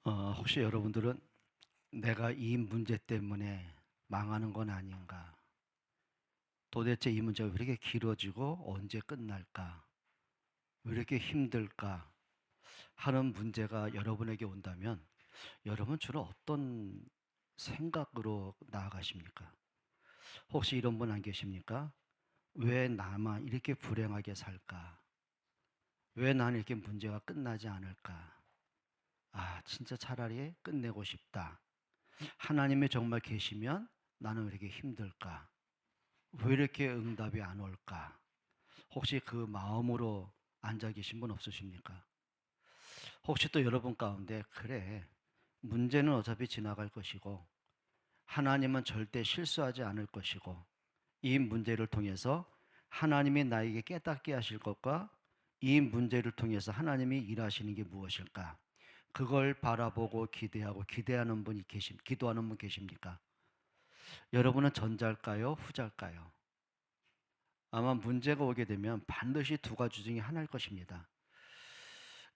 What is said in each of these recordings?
혹시 여러분들은 내가 이 문제 때문에 망하는 건 아닌가? 도대체 이 문제가 왜 이렇게 길어지고 언제 끝날까? 왜 이렇게 힘들까? 하는 문제가 여러분에게 온다면 여러분 주로 어떤 생각으로 나아가십니까? 혹시 이런 분 안 계십니까? 왜 나만 이렇게 불행하게 살까? 왜 나는 이렇게 문제가 끝나지 않을까? 아, 진짜 차라리 끝내고 싶다. 하나님이 정말 계시면 나는 왜 이렇게 힘들까? 왜 이렇게 응답이 안 올까? 혹시 그 마음으로 앉아 계신 분 없으십니까? 혹시 또 여러분 가운데 그래, 문제는 어차피 지나갈 것이고 하나님은 절대 실수하지 않을 것이고 이 문제를 통해서 하나님이 나에게 깨닫게 하실 것과 이 문제를 통해서 하나님이 일하시는 게 무엇일까? 그걸 바라보고 기대하고 기대하는 분이 기도하는 분 계십니까? 여러분은 전자일까요? 후자일까요? 아마 문제가 오게 되면 반드시 두 가지 중에 하나일 것입니다.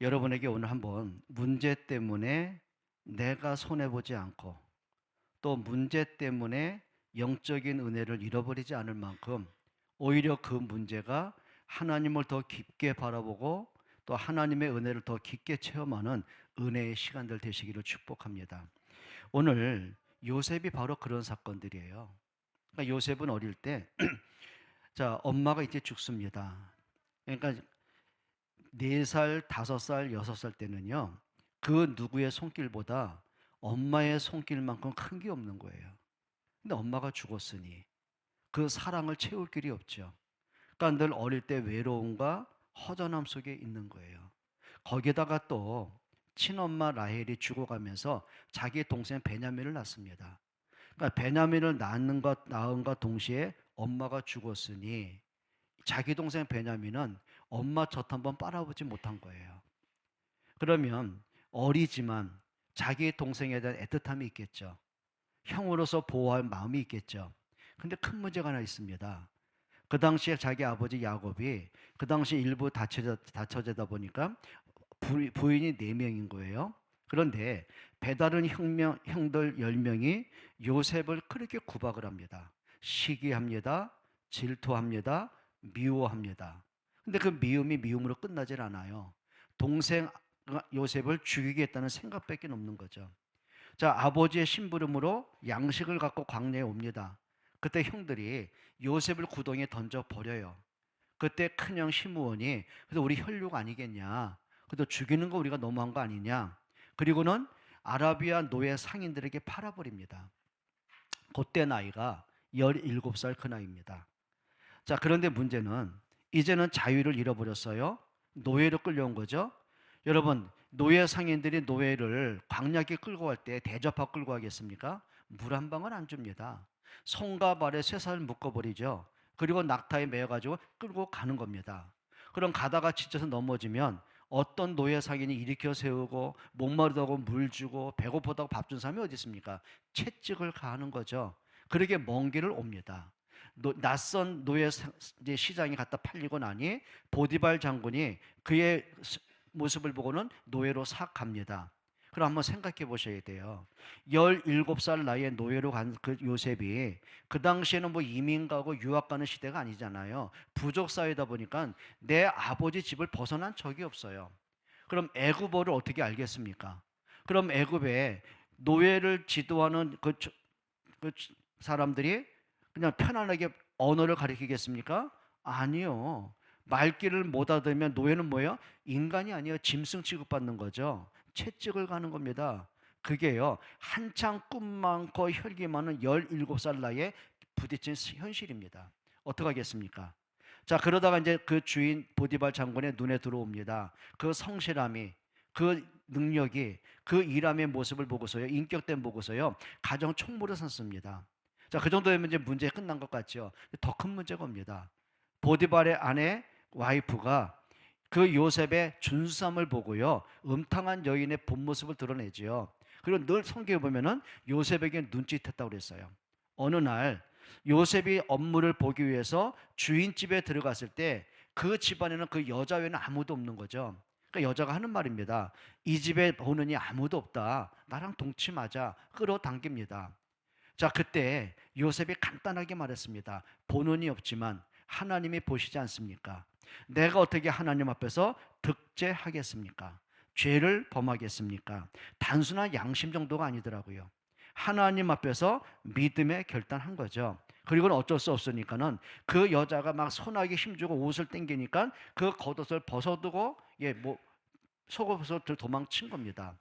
여러분에게 오늘 한번 문제 때문에 내가 손해보지 않고 또 문제 때문에 영적인 은혜를 잃어버리지 않을 만큼 오히려 그 문제가 하나님을 더 깊게 바라보고 또 하나님의 은혜를 더 깊게 체험하는 은혜의 시간들 되시기를 축복합니다. 오늘 요셉이 바로 그런 사건들이에요. 그러니까 요셉은 어릴 때 자, 엄마가 이제 죽습니다. 그러니까 4살, 5살, 6살 때는요, 그 누구의 손길보다 엄마의 손길만큼 큰 게 없는 거예요. 근데 엄마가 죽었으니 그 사랑을 채울 길이 없죠. 그러니까 늘 어릴 때 외로움과 허전함 속에 있는 거예요. 거기다가 또 친엄마 라헬이 죽어가면서 자기 동생 베냐민을 낳습니다. 그러니까 베냐민을 낳은과 동시에 엄마가 죽었으니 자기 동생 베냐민은 엄마 젖 한 번 빨아보지 못한 거예요. 그러면 어리지만 자기 동생에 대한 애틋함이 있겠죠. 형으로서 보호할 마음이 있겠죠. 근데 큰 문제가 하나 있습니다. 그 당시에 자기 아버지 야곱이 그 당시 일부 다처제다 보니까 부인이 4명인 거예요. 그런데 배다른 형들 10명이 요셉을 그렇게 구박을 합니다. 시기합니다. 질투합니다. 미워합니다. 근데 그 미움이 미움으로 끝나질 않아요. 동생 요셉을 죽이겠다는 생각밖에 없는 거죠. 자, 아버지의 심부름으로 양식을 갖고 광야에 옵니다. 그때 형들이 요셉을 구덩이에 던져 버려요. 그때 큰형 시므온이 그래서 우리 혈육 아니겠냐? 그래도 죽이는 거 우리가 너무한 거 아니냐? 그리고는 아라비아 노예 상인들에게 팔아버립니다. 그때 나이가 17살 그 나이입니다. 자, 그런데 문제는 이제는 자유를 잃어버렸어요. 노예로 끌려온 거죠. 여러분, 노예 상인들이 노예를 광야에 끌고 갈 때 대접하고 끌고 가겠습니까? 물 한 방울 안 줍니다. 손과 발에 쇠사를 묶어버리죠. 그리고 낙타에 매어가지고 끌고 가는 겁니다. 그럼 가다가 지쳐서 넘어지면 어떤 노예 상인이 일으켜 세우고 목마르다고 물 주고 배고프다고 밥 준 사람이 어디 있습니까? 채찍을 가하는 거죠. 그렇게 먼 길을 옵니다. 낯선 노예 시장에 갖다 팔리고 나니 보디발 장군이 그의 모습을 보고는 노예로 싹 갑니다. 그럼 한번 생각해 보셔야 돼요. 17살 나이에 노예로 간 그 요셉이 그 당시에는 뭐 이민 가고 유학 가는 시대가 아니잖아요. 부족 사회다 보니까 내 아버지 집을 벗어난 적이 없어요. 그럼 애굽어를 어떻게 알겠습니까? 그럼 애굽에 노예를 지도하는 그 사람들이 그냥 편안하게 언어를 가리키겠습니까? 아니요. 말귀를 못 알아들으면 노예는 뭐예요? 인간이 아니에요. 짐승 취급받는 거죠. 채찍을 가는 겁니다. 그게요. 한창 꿈 많고 혈기 많은 17살 나이에 부딪힌 현실입니다. 어떡하겠습니까? 자, 그러다가 이제 그 주인 보디발 장군의 눈에 들어옵니다. 그 성실함이, 그 능력이, 그 일함의 모습을 보고서요, 인격된 보고서요, 가정 총무를 삼습니다. 자, 그 정도면 이제 문제 끝난 것 같죠. 더 큰 문제가 옵니다. 보디발의 아내 와이프가 그 요셉의 준수함을 보고요, 음탕한 여인의 본 모습을 드러내지요. 그리고 늘 성경에 보면은 요셉에게 눈짓했다고 그랬어요. 어느 날 요셉이 업무를 보기 위해서 주인 집에 들어갔을 때 그 집안에는 그 여자 외에는 아무도 없는 거죠. 그러니까 여자가 하는 말입니다. 이 집에 보느니 아무도 없다. 나랑 동침하자. 끌어당깁니다. 자, 그때 요셉이 간단하게 말했습니다. 보는이 없지만 하나님이 보시지 않습니까? 내가 어떻게 하나님 앞에서 득죄하겠습니까? 죄를 범하겠습니까? 단순한 양심 정도가 아니더라고요. 하나님 앞에서 믿음의 결단한 거죠. 그리고는 어쩔 수 없으니까는 그 여자가 막 손아귀 힘주고 옷을 당기니까 그 겉옷을 벗어두고 속옷을 도망친 겁니다.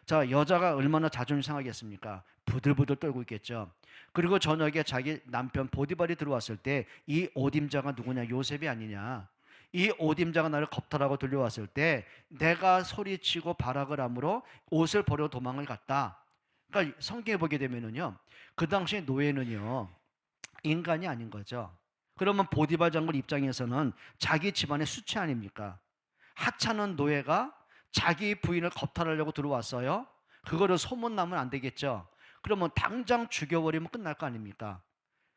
자, 여자가 얼마나 자존심 상하겠습니까? 부들부들 떨고 있겠죠. 그리고 저녁에 자기 남편 보디발이 들어왔을 때 이 옷임자가 누구냐? 요셉이 아니냐? 이 옷임자가 나를 겁탈하고 들려왔을 때 내가 소리치고 발악을 함으로 옷을 버려 도망을 갔다. 그러니까 성경에 보게 되면은요, 그 당시 노예는요 인간이 아닌 거죠. 그러면 보디발 장군 입장에서는 자기 집안의 수치 아닙니까? 하찮은 노예가 자기 부인을 겁탈하려고 들어왔어요. 그거를 소문나면 안 되겠죠. 그러면 당장 죽여버리면 끝날 거 아닙니까?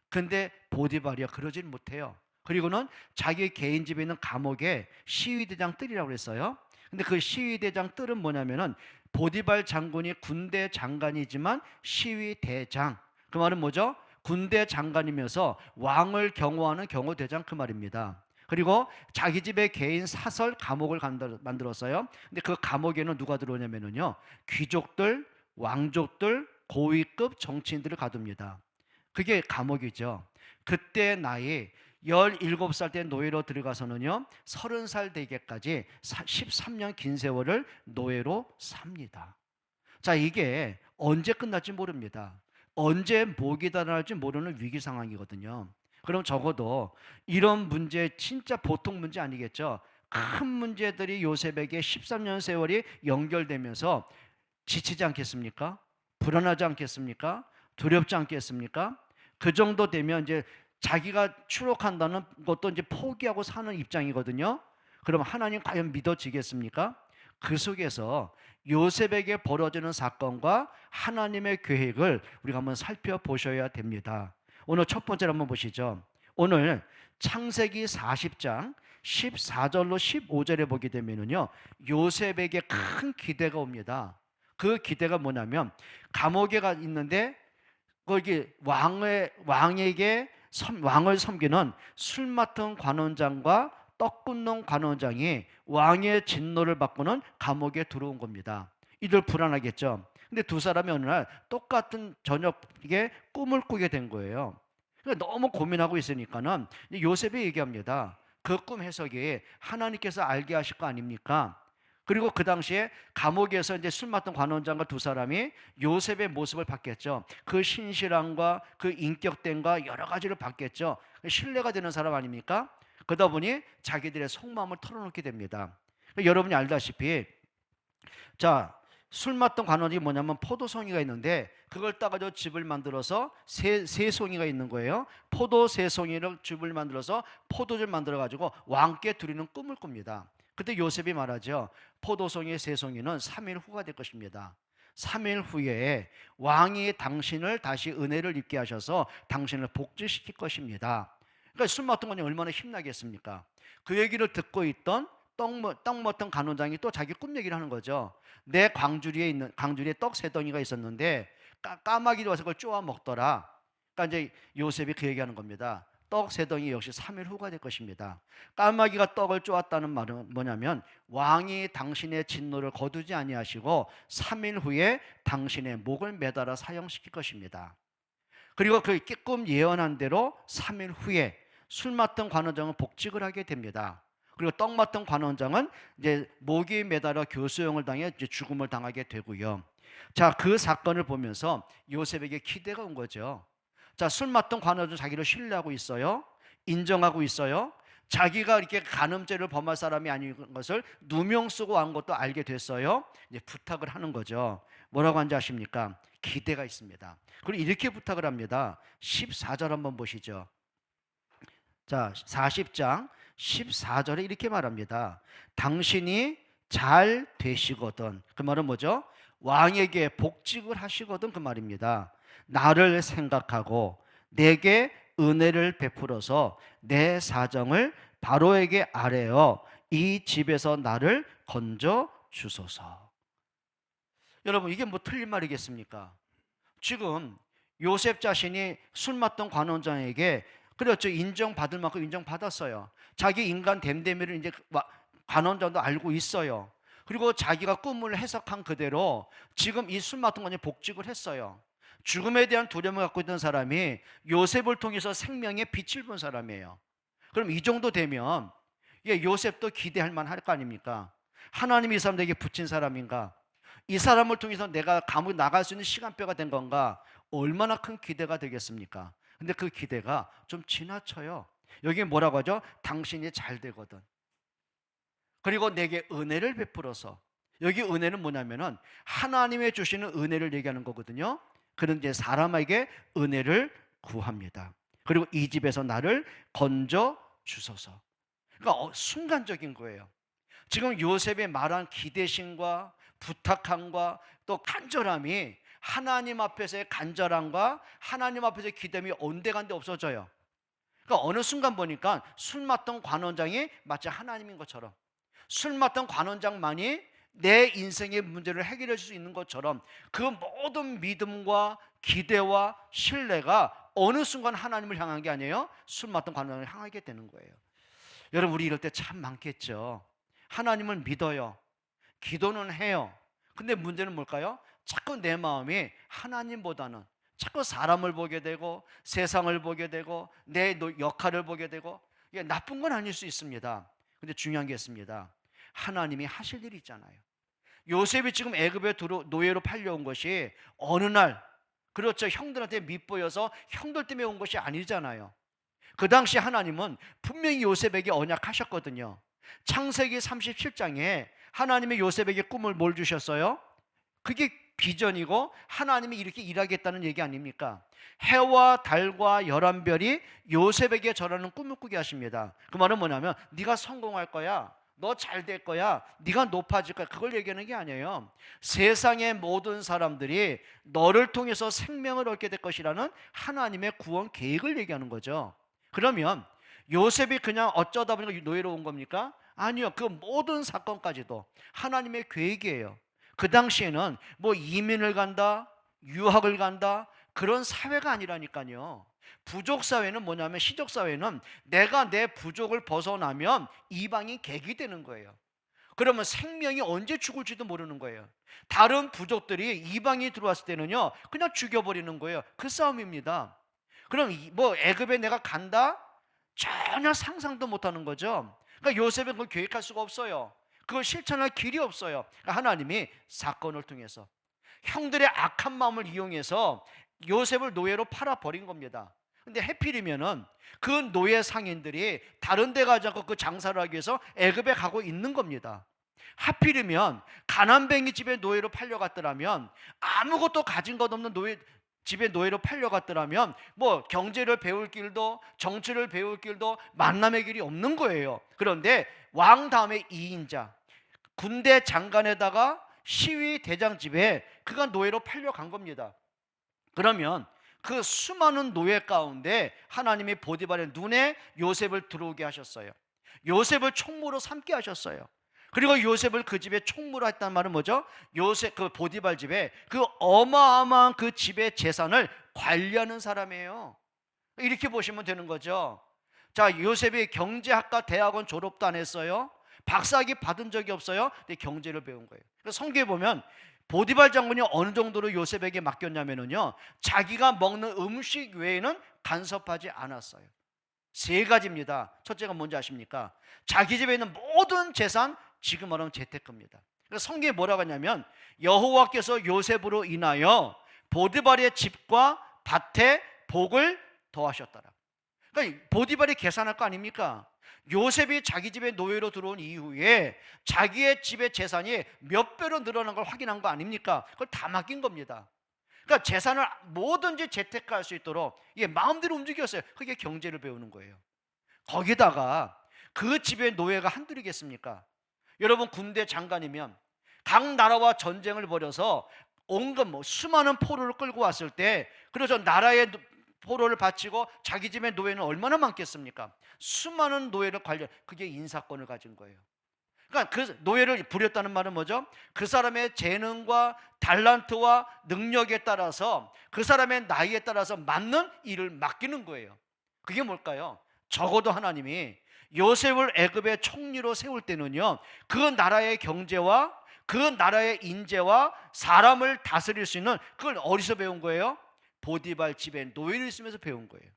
근데 보디발이야 그러진 못해요. 그리고는 자기 개인 집에 있는 감옥에 시위대장 뜰이라고 그랬어요. 근데 그 시위대장 뜰은 뭐냐면은 보디발 장군이 군대 장관이지만 시위대장. 그 말은 뭐죠? 군대 장관이면서 왕을 경호하는 경호대장 그 말입니다. 그리고 자기 집에 개인 사설 감옥을 만들었어요. 근데 그 감옥에는 누가 들어오냐면요, 귀족들, 왕족들, 고위급 정치인들을 가둡니다. 그게 감옥이죠. 그때 나이 17살 때 노예로 들어가서는요 30살 되기까지 13년 긴 세월을 노예로 삽니다. 자, 이게 언제 끝날지 모릅니다. 언제 목이 달아날지 모르는 위기 상황이거든요. 그럼 적어도 이런 문제 진짜 보통 문제 아니겠죠. 큰 문제들이 요셉에게 13년 세월이 연결되면서 지치지 않겠습니까? 불안하지 않겠습니까? 두렵지 않겠습니까? 그 정도 되면 이제 자기가 추록한다는 것도 이제 포기하고 사는 입장이거든요. 그럼 하나님 과연 믿어지겠습니까? 그 속에서 요셉에게 벌어지는 사건과 하나님의 계획을 우리가 한번 살펴보셔야 됩니다. 오늘 첫 번째로 한번 보시죠. 오늘 창세기 40장 14절로 15절에 보게 되면요 요셉에게 큰 기대가 옵니다. 그 기대가 뭐냐면 감옥에 가 있는데 거기 왕에게 왕을 섬기는 술 맡은 관원장과 떡 굽는 관원장이 왕의 진노를 받고는 감옥에 들어온 겁니다. 이들 불안하겠죠. 근데 두 사람이 어느 날 똑같은 저녁에 꿈을 꾸게 된 거예요. 그러니까 너무 고민하고 있으니까는 요셉이 얘기합니다. 그 꿈 해석이 하나님께서 알게 하실 거 아닙니까? 그리고 그 당시에 감옥에서 이제 술 맡던 관원장과 두 사람이 요셉의 모습을 봤겠죠. 그 신실함과 그 인격됨과 여러 가지를 봤겠죠. 신뢰가 되는 사람 아닙니까? 그러다 보니 자기들의 속마음을 털어놓게 됩니다. 여러분이 알다시피 자, 술 맡던 관원이 뭐냐면 포도송이가 있는데 그걸 따가지고 집을 만들어서 세 송이가 있는 거예요. 포도 세 송이를 집을 만들어서 포도주를 만들어가지고 왕께 드리는 꿈을 꿉니다. 그때 요셉이 말하죠. 포도송이의 세 송이는 3일 후가 될 것입니다. 3일 후에 왕이 당신을 다시 은혜를 입게 하셔서 당신을 복지시킬 것입니다. 그러니까 술 맡은 관원이 얼마나 힘나겠습니까? 그 얘기를 듣고 있던 떡 먹던 간원장이 또 자기 꿈 얘기를 하는 거죠. 내 광주리에 떡 세 덩이가 있었는데 까마귀도 와서 그걸 쪼아 먹더라. 그러니까 이제 요셉이 그 얘기하는 겁니다. 떡 세 덩이 역시 3일 후가 될 것입니다. 까마귀가 떡을 쪼았다는 말은 뭐냐면 왕이 당신의 진노를 거두지 아니하시고 3일 후에 당신의 목을 매달아 사형시킬 것입니다. 그리고 그 꿈 예언한 대로 3일 후에 술 맡은 관원장은 복직을 하게 됩니다. 그리고 떡 맡은 관원장은 이제 목이 매달아 교수형을 당해 이제 죽음을 당하게 되고요. 자, 그 사건을 보면서 요셉에게 기대가 온 거죠. 자, 술 맡은 관원은 자기를 신뢰하고 있어요. 인정하고 있어요. 자기가 이렇게 간음죄를 범할 사람이 아닌 것을 누명 쓰고 한 것도 알게 됐어요. 이제 부탁을 하는 거죠. 뭐라고 하는지 아십니까? 기대가 있습니다. 그리고 이렇게 부탁을 합니다. 14절 한번 보시죠. 자, 40장 14절에 이렇게 말합니다. 당신이 잘 되시거든. 그 말은 뭐죠? 왕에게 복직을 하시거든 그 말입니다. 나를 생각하고 내게 은혜를 베풀어서 내 사정을 바로에게 아뢰어 이 집에서 나를 건져 주소서. 여러분, 이게 뭐 틀린 말이겠습니까? 지금 요셉 자신이 술 맡던 관원장에게 그렇죠, 인정받을 만큼 인정받았어요. 자기 인간 됨됨이를 이제 관원장도 알고 있어요. 그리고 자기가 꿈을 해석한 그대로 지금 이 술 맡은 관원이 복직을 했어요. 죽음에 대한 두려움을 갖고 있던 사람이 요셉을 통해서 생명의 빛을 본 사람이에요. 그럼 이 정도 되면 요셉도 기대할 만할 거 아닙니까? 하나님이 이 사람들에게 붙인 사람인가? 이 사람을 통해서 내가 감옥에 나갈 수 있는 시간표가 된 건가? 얼마나 큰 기대가 되겠습니까? 근데 그 기대가 좀 지나쳐요. 여기 뭐라고 하죠? 당신이 잘 되거든. 그리고 내게 은혜를 베풀어서. 여기 은혜는 뭐냐면은 하나님의 주시는 은혜를 얘기하는 거거든요. 그런데 사람에게 은혜를 구합니다. 그리고 이 집에서 나를 건져 주소서. 그러니까 순간적인 거예요. 지금 요셉의 말한 기대심과 부탁함과 또 간절함이 하나님 앞에서의 간절함과 하나님 앞에서의 기대함이 온데간데 없어져요. 그러니까 어느 순간 보니까 술 맡던 관원장이 마치 하나님인 것처럼, 술 맡던 관원장만이 내 인생의 문제를 해결해 줄 수 있는 것처럼 그 모든 믿음과 기대와 신뢰가 어느 순간 하나님을 향한 게 아니에요. 술 맡던 관원장을 향하게 되는 거예요. 여러분, 우리 이럴 때 참 많겠죠. 하나님을 믿어요. 기도는 해요. 근데 문제는 뭘까요? 자꾸 내 마음이 하나님보다는 자꾸 사람을 보게 되고 세상을 보게 되고 내 역할을 보게 되고, 이게 나쁜 건 아닐 수 있습니다. 근데 중요한 게 있습니다. 하나님이 하실 일이 있잖아요. 요셉이 지금 애굽에 노예로 팔려온 것이 어느 날, 그렇죠, 형들한테 밉보여서 형들 때문에 온 것이 아니잖아요. 그 당시 하나님은 분명히 요셉에게 언약하셨거든요. 창세기 37장에 하나님이 요셉에게 꿈을 뭘 주셨어요? 그게 비전이고 하나님이 이렇게 일하겠다는 얘기 아닙니까? 해와 달과 11별이 요셉에게 저라는 꿈을 꾸게 하십니다. 그 말은 뭐냐면 네가 성공할 거야, 너 잘 될 거야, 네가 높아질 거야, 그걸 얘기하는 게 아니에요. 세상의 모든 사람들이 너를 통해서 생명을 얻게 될 것이라는 하나님의 구원 계획을 얘기하는 거죠. 그러면 요셉이 그냥 어쩌다 보니까 노예로 온 겁니까? 아니요. 그 모든 사건까지도 하나님의 계획이에요. 그 당시에는 뭐 이민을 간다, 유학을 간다, 그런 사회가 아니라니까요. 부족 사회는 뭐냐면, 시족 사회는 내가 내 부족을 벗어나면 이방이 객이 되는 거예요. 그러면 생명이 언제 죽을지도 모르는 거예요. 다른 부족들이 이방이 들어왔을 때는요, 그냥 죽여버리는 거예요. 그 싸움입니다. 그럼 뭐 애굽에 내가 간다? 전혀 상상도 못하는 거죠. 그러니까 요셉은 그걸 계획할 수가 없어요. 그걸 실천할 길이 없어요. 그러니까 하나님이 사건을 통해서 형들의 악한 마음을 이용해서 요셉을 노예로 팔아버린 겁니다. 근데 해필이면은 그 노예 상인들이 다른 데 가지 않고 그 장사를 하기 위해서 애굽에 가고 있는 겁니다. 하필이면 가난뱅이 집에 노예로 팔려갔더라면, 아무것도 가진 것 없는 집에 노예로 팔려갔더라면 뭐 경제를 배울 길도 정치를 배울 길도 만남의 길이 없는 거예요. 그런데 왕 다음에 2인자 군대 장관에다가 시위 대장 집에 그가 노예로 팔려간 겁니다. 그러면 그 수많은 노예 가운데 하나님이 보디발의 눈에 요셉을 들어오게 하셨어요. 요셉을 총무로 삼게 하셨어요. 그리고 요셉을 그 집에 총무로 했단 말은 뭐죠? 요셉, 그 보디발 집에 그 어마어마한 그 집의 재산을 관리하는 사람이에요. 이렇게 보시면 되는 거죠. 자, 요셉이 경제학과 대학원 졸업도 안 했어요. 박사학위 받은 적이 없어요. 근데 경제를 배운 거예요. 그래서 성경에 보면 보디발 장군이 어느 정도로 요셉에게 맡겼냐면요, 자기가 먹는 음식 외에는 간섭하지 않았어요. 세 가지입니다. 첫째가 뭔지 아십니까? 자기 집에 있는 모든 재산, 지금 말하면 재테크입니다. 그래서 성경에 뭐라고 하냐면 여호와께서 요셉으로 인하여 보디발의 집과 밭에 복을 더하셨더라. 그러니까 보디발이 계산할 거 아닙니까? 요셉이 자기 집에 노예로 들어온 이후에 자기의 집의 재산이 몇 배로 늘어난 걸 확인한 거 아닙니까? 그걸 다 맡긴 겁니다. 그러니까 재산을 뭐든지 재테크할 수 있도록 이게 마음대로 움직였어요. 그게 경제를 배우는 거예요. 거기다가 그 집의 노예가 한둘이겠습니까? 여러분, 군대 장관이면 각 나라와 전쟁을 벌여서 온갖 수많은 포로를 끌고 왔을 때, 그래서 나라의 포로를 바치고 자기 집의 노예는 얼마나 많겠습니까? 수많은 노예를 관리, 그게 인사권을 가진 거예요. 그러니까 그 노예를 부렸다는 말은 뭐죠? 그 사람의 재능과 달란트와 능력에 따라서 그 사람의 나이에 따라서 맞는 일을 맡기는 거예요. 그게 뭘까요? 적어도 하나님이 요셉을 애굽의 총리로 세울 때는요, 그 나라의 경제와 그 나라의 인재와 사람을 다스릴 수 있는, 그걸 어디서 배운 거예요? 보디발 집에 노예를 있으면서 배운 거예요.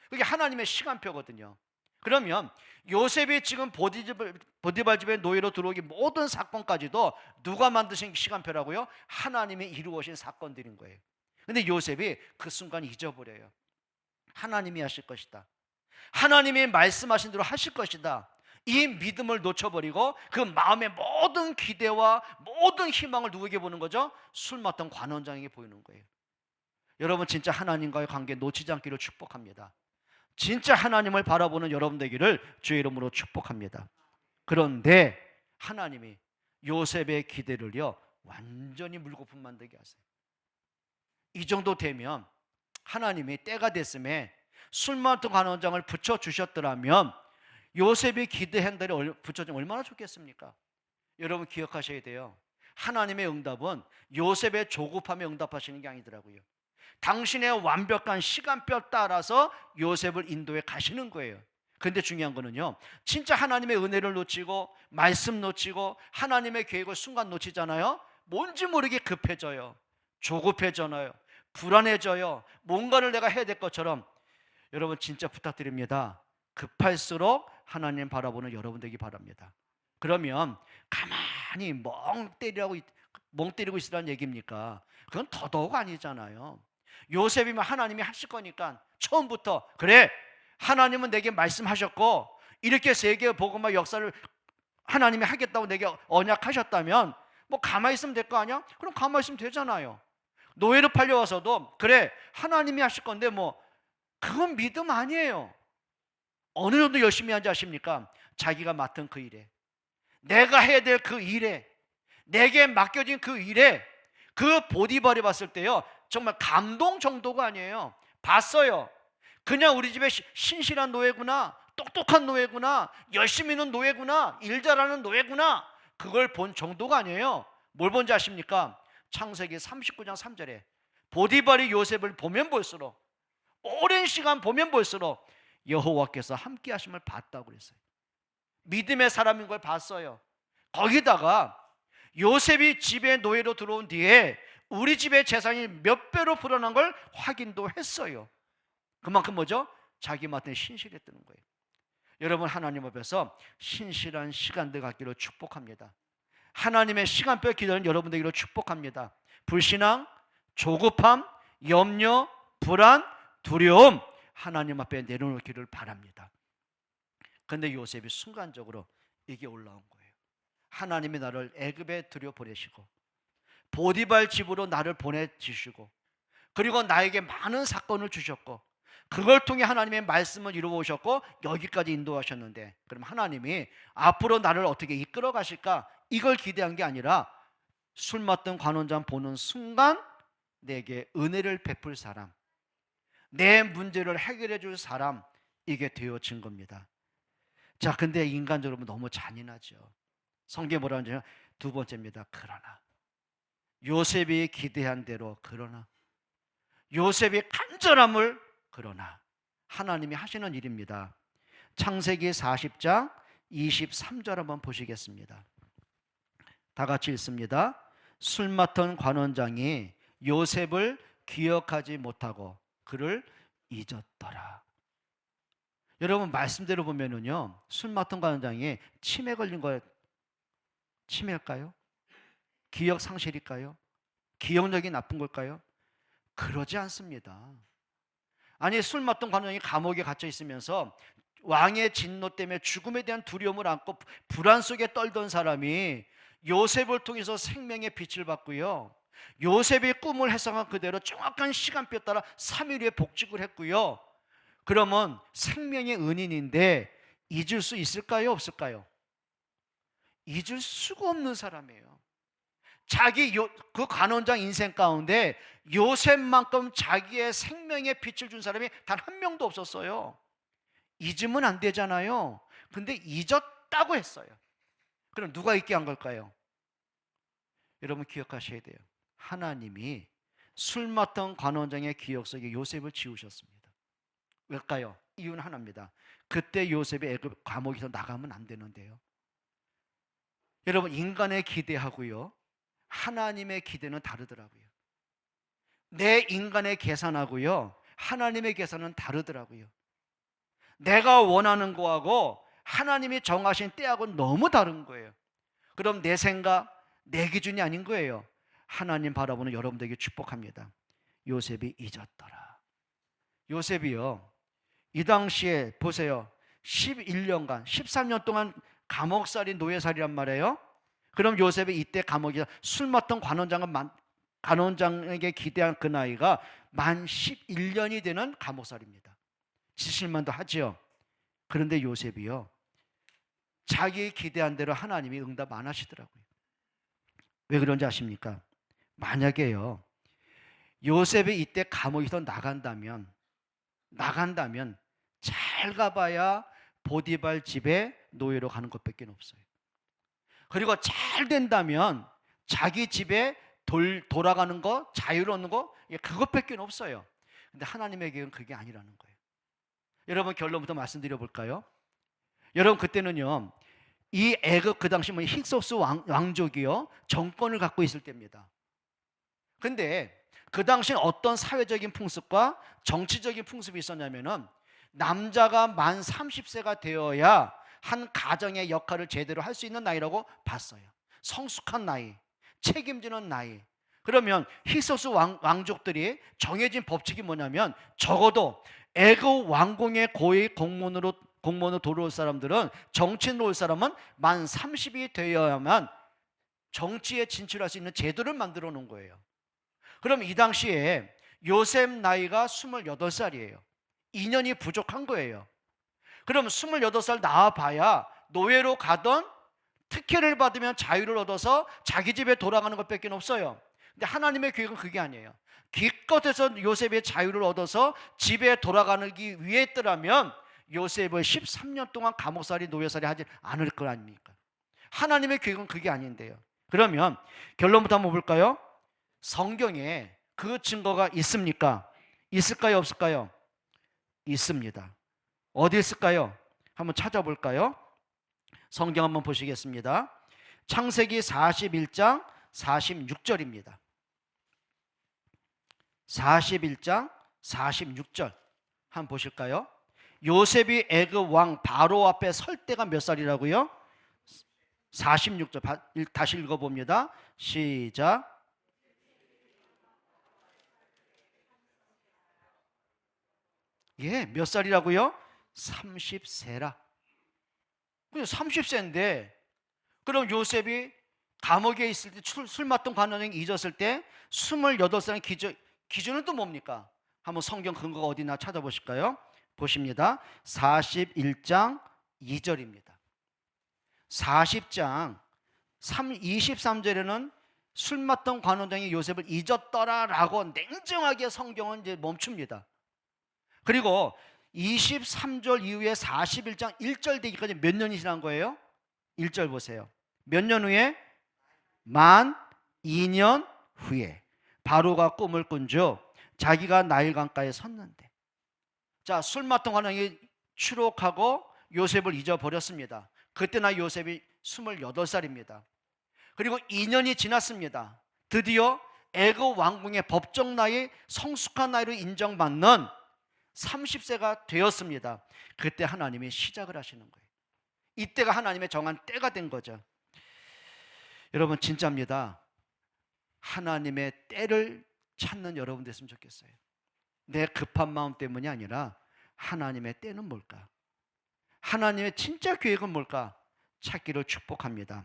그게 하나님의 시간표거든요. 그러면 요셉이 지금 보디발 집에 노예로 들어오기 모든 사건까지도 누가 만드신 시간표라고요? 하나님이 이루어진 사건들인 거예요. 근데 요셉이 그 순간 잊어버려요. 하나님이 하실 것이다, 하나님이 말씀하신 대로 하실 것이다, 이 믿음을 놓쳐버리고 그 마음의 모든 기대와 모든 희망을 누구에게 보는 거죠? 술 맡던 관원장에게 보이는 거예요. 여러분, 진짜 하나님과의 관계 놓치지 않기를 축복합니다. 진짜 하나님을 바라보는 여러분 되기를 주의 이름으로 축복합니다. 그런데 하나님이 요셉의 기대를요, 완전히 물거품 만들게 하세요. 이 정도 되면 하나님이 때가 됐음에 술 맡은 관원장을 붙여주셨더라면 요셉이 기대한 대로 붙여주면 얼마나 좋겠습니까? 여러분 기억하셔야 돼요. 하나님의 응답은 요셉의 조급함에 응답하시는 게 아니더라고요. 당신의 완벽한 시간표 따라서 요셉을 인도해 가시는 거예요. 그런데 중요한 거는요, 진짜 하나님의 은혜를 놓치고 말씀 놓치고 하나님의 계획을 순간 놓치잖아요. 뭔지 모르게 급해져요. 조급해져요. 불안해져요. 뭔가를 내가 해야 될 것처럼. 여러분 진짜 부탁드립니다. 급할수록 하나님 바라보는 여러분 되기 바랍니다. 그러면 가만히 멍 때리고 있으라는 얘기입니까? 그건 더더욱 아니잖아요. 요셉이면 하나님이 하실 거니까 처음부터, 그래, 하나님은 내게 말씀하셨고 이렇게 세계 복음화 역사를 하나님이 하겠다고 내게 언약하셨다면 뭐 가만히 있으면 될 거 아니야? 그럼 가만히 있으면 되잖아요. 노예로 팔려와서도 그래, 하나님이 하실 건데 뭐, 그건 믿음 아니에요. 어느 정도 열심히 하는지 아십니까? 자기가 맡은 그 일에, 내가 해야 될 그 일에, 내게 맡겨진 그 일에, 그 보디발이 봤을 때요, 정말 감동 정도가 아니에요. 봤어요. 그냥 우리 집에 신실한 노예구나, 똑똑한 노예구나, 열심히 있는 노예구나, 일 잘하는 노예구나, 그걸 본 정도가 아니에요. 뭘 본지 아십니까? 창세기 39장 3절에 보디발이 요셉을 보면 볼수록, 오랜 시간 보면 볼수록 여호와께서 함께 하심을 봤다고 그랬어요. 믿음의 사람인 걸 봤어요. 거기다가 요셉이 집에 노예로 들어온 뒤에 우리 집의 재산이 몇 배로 불어난 걸 확인도 했어요. 그만큼 뭐죠? 자기 맡은 신실했다는 거예요. 여러분, 하나님 앞에서 신실한 시간들 갖기를 축복합니다. 하나님의 시간표 기도는 여러분 되기를 축복합니다. 불신앙, 조급함, 염려, 불안, 두려움, 하나님 앞에 내려놓기를 바랍니다. 그런데 요셉이 순간적으로 이게 올라온 거예요. 하나님이 나를 애굽에 들여보내시고 보디발 집으로 나를 보내주시고, 그리고 나에게 많은 사건을 주셨고, 그걸 통해 하나님의 말씀을 이루어 오셨고 여기까지 인도하셨는데, 그럼 하나님이 앞으로 나를 어떻게 이끌어 가실까, 이걸 기대한 게 아니라 술 맡던 관원장 보는 순간 내게 은혜를 베풀 사람, 내 문제를 해결해 줄 사람, 이게 되어진 겁니다. 자, 근데 인간적으로 너무 잔인하죠. 성경에 뭐라 하냐면 두 번째입니다. 그러나 요셉이 기대한 대로, 그러나 요셉이 간절함을, 그러나 하나님이 하시는 일입니다. 창세기 40장 23절 한번 보시겠습니다. 다 같이 읽습니다. 술 맡은 관원장이 요셉을 기억하지 못하고 그를 잊었더라. 여러분 말씀대로 보면은요, 술 맡은 관원장이 치매 걸린 거예요. 치매일까요? 기억 상실일까요? 기억력이 나쁜 걸까요? 그러지 않습니다. 아니, 술 맡던 관원장이 감옥에 갇혀 있으면서 왕의 진노 때문에 죽음에 대한 두려움을 안고 불안 속에 떨던 사람이 요셉을 통해서 생명의 빛을 받고요, 요셉의 꿈을 해석한 그대로 정확한 시간표에 따라 3일 후에 복직을 했고요. 그러면 생명의 은인인데 잊을 수 있을까요, 없을까요? 잊을 수가 없는 사람이에요. 그 관원장 인생 가운데 요셉만큼 자기의 생명의 빛을 준 사람이 단 한 명도 없었어요. 잊으면 안 되잖아요. 근데 잊었다고 했어요. 그럼 누가 있게 한 걸까요? 여러분 기억하셔야 돼요. 하나님이 술 맡던 관원장의 기억 속에 요셉을 지우셨습니다. 왜일까요? 이유는 하나입니다. 그때 요셉이 애굽 감옥에서 나가면 안 되는데요. 여러분 인간의 기대하고요 하나님의 기대는 다르더라고요. 내 인간의 계산하고요 하나님의 계산은 다르더라고요. 내가 원하는 거하고 하나님이 정하신 때하고는 너무 다른 거예요. 그럼 내 생각, 내 기준이 아닌 거예요. 하나님 바라보는 여러분들에게 축복합니다. 요셉이 잊었더라. 요셉이요 이 당시에 보세요. 11년간 13년 동안 감옥살이 노예살이란 말이에요. 그럼 요셉이 이때 감옥에 술 맡던 관원장에게 기대한 그 나이가 만 11년이 되는 감옥살입니다. 지실만도 하지요. 그런데 요셉이요 자기 기대한 대로 하나님이 응답 안 하시더라고요. 왜 그런지 아십니까? 만약에요 요셉이 이때 감옥에서 나간다면 잘 가봐야 보디발 집에 노예로 가는 것밖에 없어요. 그리고 잘 된다면 자기 집에 돌아가는 거, 자유를 얻는 거, 그것밖에 없어요. 근데 하나님의 계획은 그게 아니라는 거예요. 여러분 결론부터 말씀드려 볼까요? 여러분 그때는요 이 애굽 그 당시 힉소스 왕족이요 정권을 갖고 있을 때입니다. 근데 그 당시엔 어떤 사회적인 풍습과 정치적인 풍습이 있었냐면은 남자가 만 30세가 되어야 한 가정의 역할을 제대로 할 수 있는 나이라고 봤어요. 성숙한 나이, 책임지는 나이. 그러면 히소스 왕족들이 정해진 법칙이 뭐냐면 적어도 애굽 왕궁의 고위 공무원으로 들어올 사람들은 정치인으로 올 사람은 만 30이 되어야만 정치에 진출할 수 있는 제도를 만들어 놓은 거예요. 그럼 이 당시에 요셉 나이가 28살이에요. 2년이 부족한 거예요. 그럼 28살 나와봐야 노예로 가던 특혜를 받으면 자유를 얻어서 자기 집에 돌아가는 것밖에 없어요. 근데 하나님의 계획은 그게 아니에요. 기껏해서 요셉의 자유를 얻어서 집에 돌아가기 위했더라면 요셉을 13년 동안 감옥살이 노예살이 하지 않을 거 아닙니까? 하나님의 계획은 그게 아닌데요. 그러면 결론부터 한번 볼까요? 성경에 그 증거가 있습니까? 있을까요? 없을까요? 있습니다. 어디 있을까요? 한번 찾아볼까요? 성경 한번 보시겠습니다. 창세기 41장 46절입니다. 41장 46절 한번 보실까요? 요셉이 애굽 왕 바로 앞에 설 때가 몇 살이라고요? 46절 다시 읽어봅니다. 시작. 예, 몇 살이라고요? 30세라. 30세인데 그럼 요셉이 감옥에 있을 때 술 맡던 관원을 잊었을 때 28살의 기준은 또 뭡니까? 한번 성경 근거가 어디나 찾아보실까요? 보십니다. 41장 2절입니다. 40장 23절에는 술 맡던 관원장이 요셉을 잊었더라라고 냉정하게 성경은 이제 멈춥니다. 그리고 23절 이후에 41장 1절 되기까지 몇 년이 지난 거예요? 1절 보세요. 몇 년 후에? 만 2년 후에 바로가 꿈을 꾼즉 자기가 나일 강가에 섰는데, 자, 술 맡던 관원이 추록하고 요셉을 잊어버렸습니다. 그때나 요셉이 28살입니다. 그리고 2년이 지났습니다. 드디어 애굽 왕궁의 법정 나이, 성숙한 나이로 인정받는 30세가 되었습니다. 그때 하나님이 시작을 하시는 거예요. 이때가 하나님의 정한 때가 된 거죠. 여러분 진짜입니다. 하나님의 때를 찾는 여러분 됐으면 좋겠어요. 내 급한 마음 때문이 아니라 하나님의 때는 뭘까? 하나님의 진짜 계획은 뭘까? 찾기를 축복합니다.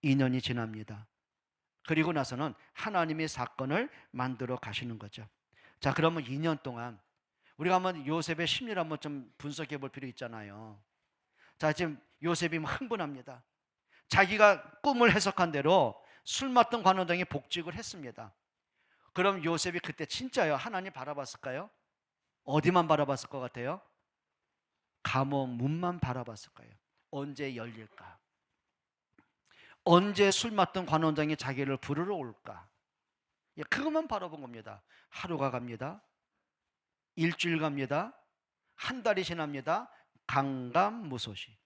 2년이 지납니다. 그리고 나서는 하나님의 사건을 만들어 가시는 거죠. 자, 그러면 2년 동안 우리가 한번 요셉의 심리를 한번 좀 분석해 볼 필요 있잖아요. 자, 지금 요셉이 흥분합니다. 자기가 꿈을 해석한 대로 술 맡던 관원장이 복직을 했습니다. 그럼 요셉이 그때 진짜요 하나님 바라봤을까요? 어디만 바라봤을 것 같아요? 감옥 문만 바라봤을 거예요. 언제 열릴까? 언제 술 맡던 관원장이 자기를 부르러 올까? 그것만 바라본 겁니다. 하루가 갑니다. 일주일 갑니다. 한 달이 지납니다. 강감무소식.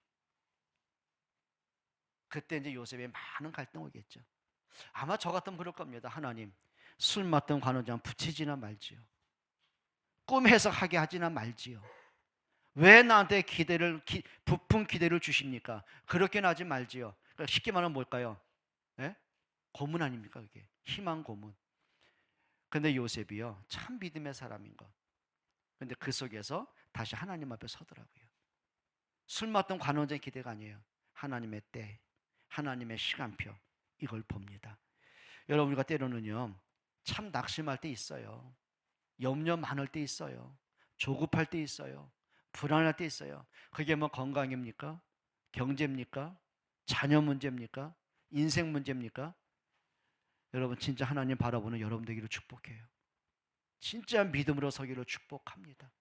그때 이제 요셉의 많은 갈등 오겠죠. 아마 저 같으면 그럴 겁니다. 하나님, 술 맡던 관원장 붙이지나 말지요. 꿈 해석하게 하지나 말지요. 왜 나한테 부푼 기대를 주십니까? 그렇게는 하지 말지요. 그러니까 쉽게 말하면 뭘까요? 예? 고문 아닙니까? 그게 희망 고문. 근데 요셉이요, 참 믿음의 사람인 거. 근데 그 속에서 다시 하나님 앞에 서더라고요. 술 맡던 관원장의 기대가 아니에요. 하나님의 때, 하나님의 시간표, 이걸 봅니다. 여러분, 우리가 때로는요, 참 낙심할 때 있어요. 염려 많을 때 있어요. 조급할 때 있어요. 불안할 때 있어요. 그게 뭐 건강입니까? 경제입니까? 자녀 문제입니까? 인생 문제입니까? 여러분, 진짜 하나님 바라보는 여러분 되기를 축복해요. 진짜 믿음으로 서기를 축복합니다.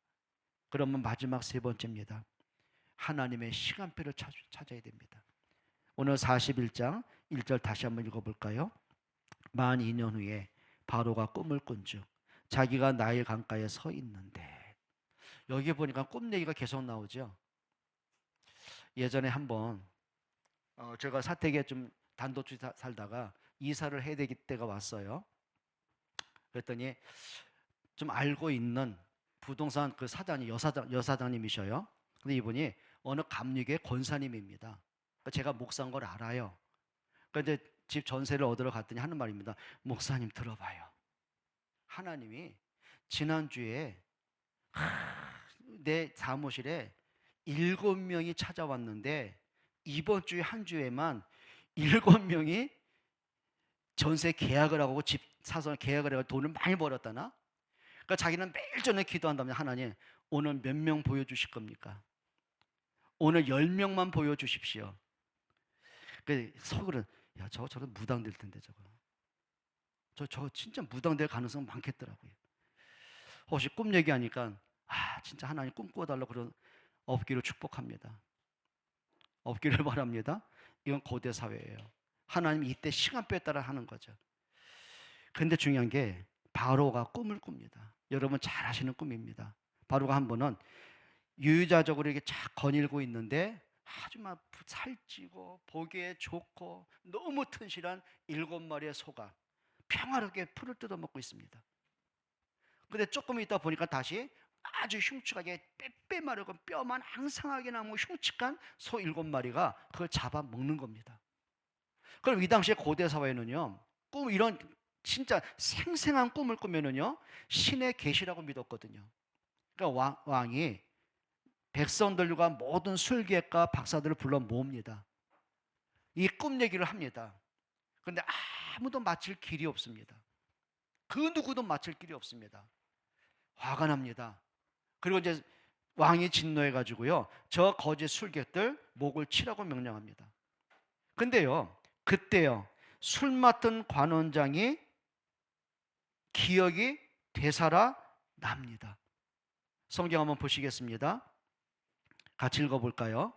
그러면 마지막 세 번째입니다. 하나님의 시간표를 찾아야 됩니다. 오늘 41장 1절 다시 한번 읽어볼까요? 만 2년 후에 바로가 꿈을 꾼즉 자기가 나일 강가에 서 있는데, 여기 보니까 꿈 얘기가 계속 나오죠. 예전에 한번 제가 사택에 좀 단독주택 살다가 이사를 해야 되기 때가 왔어요. 그랬더니 좀 알고 있는 부동산 그 사장이 여사장님이셔요. 근데 이분이 어느 감리교의 권사님입니다. 그러니까 제가 목사인 걸 알아요. 그러니까 이제 집 전세를 얻으러 갔더니 하는 말입니다. 목사님 들어봐요. 하나님이 지난주에 내 사무실에 7명이 찾아왔는데 이번 주에 한 주에만 7명이 전세 계약을 하고 집 사서 계약을 해서 돈을 많이 벌었다나? 그러니까 자기는 매일 저녁에 기도한다면, 하나님 오늘 몇 명 보여주실 겁니까? 오늘 10명만 보여주십시오. 그 속으로는 저런 무당될 텐데 저 진짜 무당될 가능성 많겠더라고요. 혹시 꿈 얘기하니까 진짜 하나님 꿈꿔달라고 그런 없기를 축복합니다. 없기를 바랍니다. 이건 고대 사회예요. 하나님이 이때 시간표에 따라 하는 거죠. 근데 중요한 게 바로가 꿈을 꿉니다. 여러분 잘 아시는 꿈입니다. 바로가 한 번은 유유자적으로 이렇게 쫙 거닐고 있는데 아주 막 살찌고 보기에 좋고 너무 튼실한 7마리의 소가 평화롭게 풀을 뜯어먹고 있습니다. 근데 조금 있다 보니까 다시 아주 흉측하게 빼빼 마르고 뼈만 앙상하게 남은 흉측한 소 7마리가 그걸 잡아먹는 겁니다. 그럼 이 당시에 고대 사회는요, 이런 진짜 생생한 꿈을 꾸면은요 신의 계시라고 믿었거든요. 그러니까 왕이 백성들과 모든 술객과 박사들을 불러 모읍니다. 이 꿈 얘기를 합니다. 그런데 아무도 맞힐 길이 없습니다. 그 누구도 맞힐 길이 없습니다. 화가 납니다. 그리고 이제 왕이 진노해 가지고요, 저 거짓 술객들 목을 치라고 명령합니다. 근데요, 그때요, 술 맡은 관원장이 기억이 되살아 납니다. 성경 한번 보시겠습니다. 같이 읽어볼까요?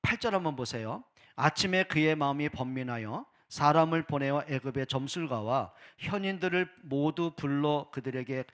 8절 한번 보세요. 아침에 그의 마음이 번민하여 사람을 보내어 애굽의 점술가와 현인들을 모두 불러 그들에게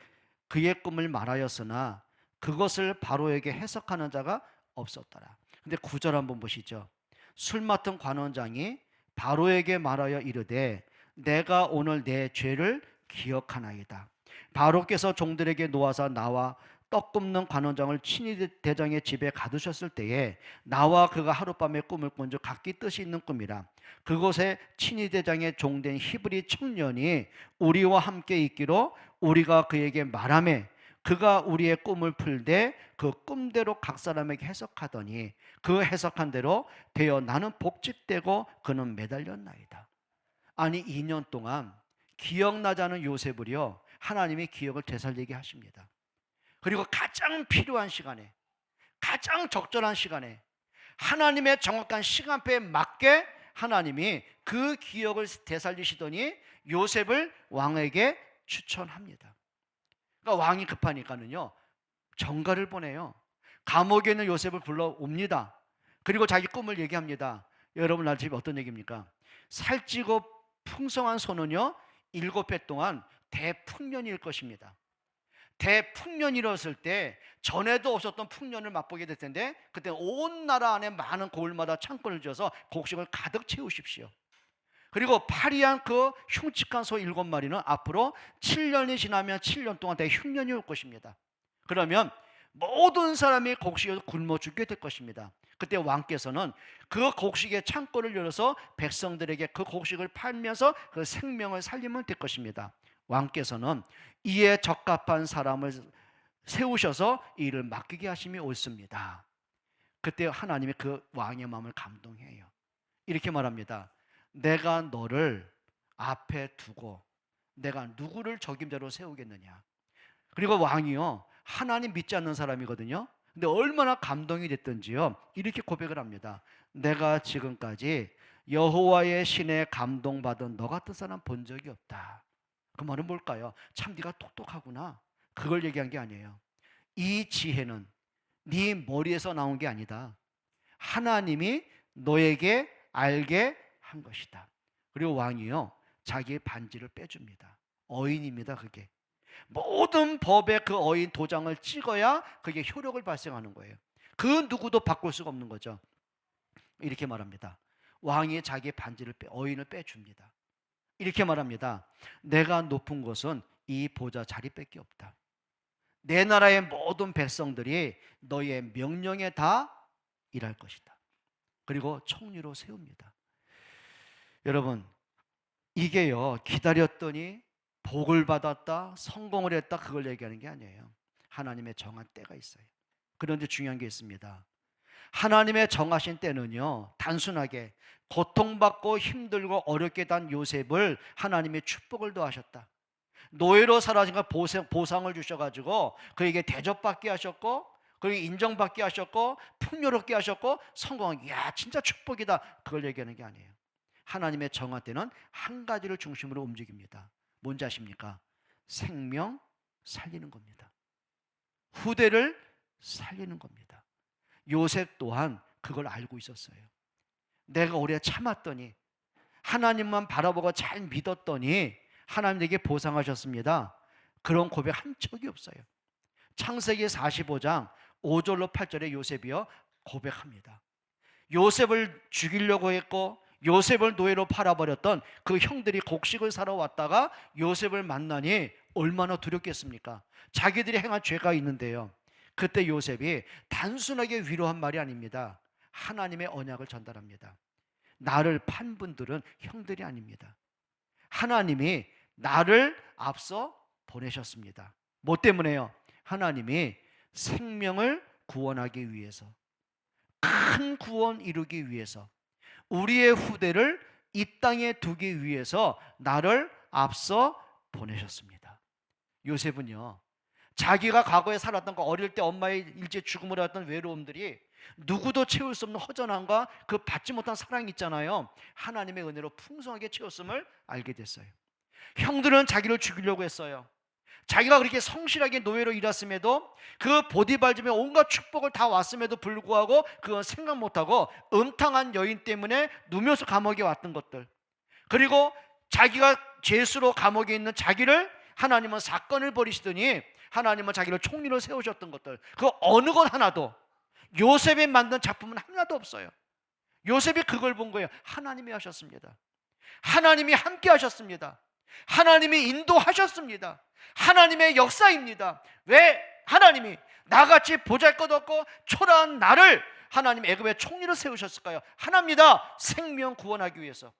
그의 꿈을 말하였으나 그것을 바로에게 해석하는 자가 없었더라. 근데 9절 한번 보시죠. 술 맡은 관원장이 바로에게 말하여 이르되 내가 오늘 내 죄를 기억하나이다. 바로께서 종들에게 놓아서 나와 떡 굽는 관원장을 친위 대장의 집에 가두셨을 때에 나와 그가 하룻밤에 꿈을 꾼 즉 각기 뜻이 있는 꿈이라. 그곳에 친위 대장의 종된 히브리 청년이 우리와 함께 있기로 우리가 그에게 말하매 그가 우리의 꿈을 풀되 그 꿈대로 각 사람에게 해석하더니 그 해석한 대로 되어 나는 복직되고 그는 매달렸나이다. 아니 2년 동안 기억나지 않은 요셉을요 하나님이 기억을 되살리게 하십니다. 그리고 가장 필요한 시간에, 가장 적절한 시간에 하나님의 정확한 시간표에 맞게 하나님이 그 기억을 되살리시더니 요셉을 왕에게 추천합니다. 그러니까 왕이 급하니까는요 전가를 보내요. 감옥에 있는 요셉을 불러옵니다. 그리고 자기 꿈을 얘기합니다. 여러분 날 집에 어떤 얘기입니까? 살찌고 풍성한 소는요 7배 동안 대풍년일 것입니다. 대풍년이었을 때 전에도 없었던 풍년을 맛보게 될 텐데, 그때 온 나라 안에 많은 고을마다 창고를 지어서 곡식을 가득 채우십시오. 그리고 파리한 그 흉측한 소 7마리는 앞으로 7년이 지나면 7년 동안 대흉년이 올 것입니다. 그러면 모든 사람이 곡식에서 굶어 죽게 될 것입니다. 그때 왕께서는 그 곡식의 창고를 열어서 백성들에게 그 곡식을 팔면서 그 생명을 살리면 될 것입니다. 왕께서는 이에 적합한 사람을 세우셔서 이 일을 맡기게 하심이 옳습니다. 그때 하나님이 그 왕의 마음을 감동해요. 이렇게 말합니다. 내가 너를 앞에 두고 내가 누구를 적임자로 세우겠느냐. 그리고 왕이요 하나님 믿지 않는 사람이거든요. 근데 얼마나 감동이 됐던지요 이렇게 고백을 합니다. 내가 지금까지 여호와의 신에 감동받은 너 같은 사람 본 적이 없다. 그 말은 뭘까요? 참 네가 똑똑하구나, 그걸 얘기한 게 아니에요. 이 지혜는 네 머리에서 나온 게 아니다. 하나님이 너에게 알게 한 것이다. 그리고 왕이요 자기의 반지를 빼줍니다. 어인입니다. 그게 모든 법에 그 어인 도장을 찍어야 그게 효력을 발생하는 거예요. 그 누구도 바꿀 수가 없는 거죠. 이렇게 말합니다. 왕이 자기의 반지를 어인을 빼줍니다. 이렇게 말합니다. 내가 높은 것은 이 보좌 자리밖에 없다. 내 나라의 모든 백성들이 너의 명령에 다 일할 것이다. 그리고 총리로 세웁니다. 여러분 이게요 기다렸더니 복을 받았다, 성공을 했다, 그걸 얘기하는 게 아니에요. 하나님의 정한 때가 있어요. 그런데 중요한 게 있습니다. 하나님의 정하신 때는요 단순하게 고통받고 힘들고 어렵게 단 요셉을 하나님의 축복을 더하셨다. 노예로 사라진 걸 보상을 주셔가지고 그에게 대접받게 하셨고, 그에게 인정받게 하셨고, 풍요롭게 하셨고, 성공한, 야 진짜 축복이다, 그걸 얘기하는 게 아니에요. 하나님의 정한 때는 한 가지를 중심으로 움직입니다. 뭔지 아십니까? 생명 살리는 겁니다. 후대를 살리는 겁니다. 요셉 또한 그걸 알고 있었어요. 내가 오래 참았더니, 하나님만 바라보고 잘 믿었더니 하나님 내게 보상하셨습니다. 그런 고백 한 적이 없어요. 창세기 45장 5절로 8절에 요셉이요 고백합니다. 요셉을 죽이려고 했고 요셉을 노예로 팔아버렸던 그 형들이 곡식을 사러 왔다가 요셉을 만나니 얼마나 두렵겠습니까? 자기들이 행한 죄가 있는데요. 그때 요셉이 단순하게 위로한 말이 아닙니다. 하나님의 언약을 전달합니다. 나를 판 분들은 형들이 아닙니다. 하나님이 나를 앞서 보내셨습니다. 뭐 때문에요? 하나님이 생명을 구원하기 위해서, 큰 구원 이루기 위해서, 우리의 후대를 이 땅에 두기 위해서 나를 앞서 보내셨습니다. 요셉은요 자기가 과거에 살았던 거, 어릴 때 엄마의 일제 죽음으로 왔던 외로움들이 누구도 채울 수 없는 허전함과 그 받지 못한 사랑이 있잖아요. 하나님의 은혜로 풍성하게 채웠음을 알게 됐어요. 형들은 자기를 죽이려고 했어요. 자기가 그렇게 성실하게 노예로 일했음에도, 그 보디발집에 온갖 축복을 다 왔음에도 불구하고 그건 생각 못하고 음탕한 여인 때문에 누면서 감옥에 왔던 것들, 그리고 자기가 죄수로 감옥에 있는 자기를 하나님은 사건을 벌이시더니 하나님은 자기를 총리로 세우셨던 것들, 그 어느 것 하나도 요셉이 만든 작품은 하나도 없어요. 요셉이 그걸 본 거예요. 하나님이 하셨습니다. 하나님이 함께 하셨습니다. 하나님이 인도하셨습니다. 하나님의 역사입니다. 왜 하나님이 나같이 보잘것없고 초라한 나를 하나님 애굽의 총리로 세우셨을까요? 하나입니다. 생명 구원하기 위해서,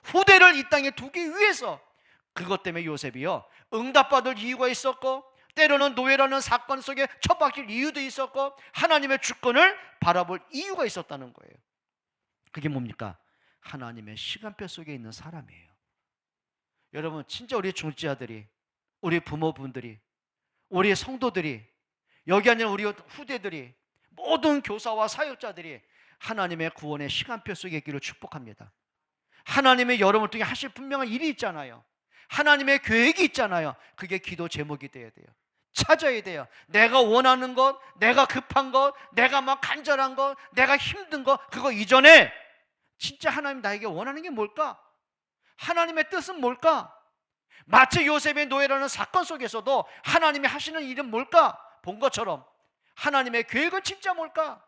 후대를 이 땅에 두기 위해서. 그것 때문에 요셉이요 응답받을 이유가 있었고, 때로는 노예라는 사건 속에 처박힐 이유도 있었고, 하나님의 주권을 바라볼 이유가 있었다는 거예요. 그게 뭡니까? 하나님의 시간표 속에 있는 사람이에요. 여러분 진짜 우리 중지자들이, 우리 부모분들이, 우리 성도들이, 여기 아닌 우리 후대들이, 모든 교사와 사역자들이 하나님의 구원의 시간표 속에 있기를 축복합니다. 하나님의 여러분을 통해 하실 분명한 일이 있잖아요. 하나님의 계획이 있잖아요. 그게 기도 제목이 돼야 돼요. 찾아야 돼요. 내가 원하는 것, 내가 급한 것, 내가 막 간절한 것, 내가 힘든 것, 그거 이전에 진짜 하나님 나에게 원하는 게 뭘까? 하나님의 뜻은 뭘까? 마치 요셉의 노예라는 사건 속에서도 하나님이 하시는 일은 뭘까? 본 것처럼 하나님의 계획은 진짜 뭘까?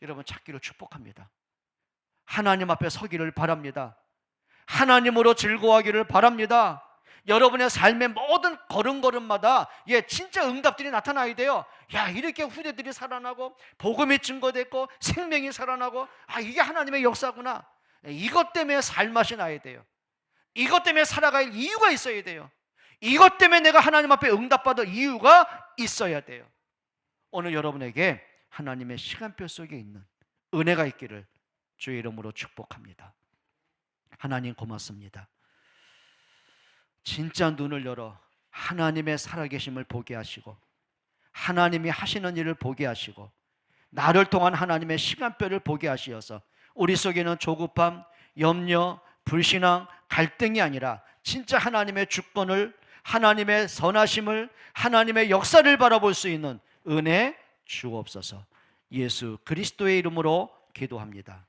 여러분 찾기를 축복합니다. 하나님 앞에 서기를 바랍니다. 하나님으로 즐거워하기를 바랍니다. 여러분의 삶의 모든 걸음걸음마다 진짜 응답들이 나타나야 돼요. 이렇게 후대들이 살아나고 복음이 증거됐고 생명이 살아나고 이게 하나님의 역사구나. 이것 때문에 살맛이 나야 돼요. 이것 때문에 살아갈 이유가 있어야 돼요. 이것 때문에 내가 하나님 앞에 응답받을 이유가 있어야 돼요. 오늘 여러분에게 하나님의 시간표 속에 있는 은혜가 있기를 주의 이름으로 축복합니다. 하나님 고맙습니다. 진짜 눈을 열어 하나님의 살아계심을 보게 하시고 하나님이 하시는 일을 보게 하시고 나를 통한 하나님의 시간표를 보게 하시어서 우리 속에는 조급함, 염려, 불신앙, 갈등이 아니라 진짜 하나님의 주권을, 하나님의 선하심을, 하나님의 역사를 바라볼 수 있는 은혜 주옵소서. 예수 그리스도의 이름으로 기도합니다.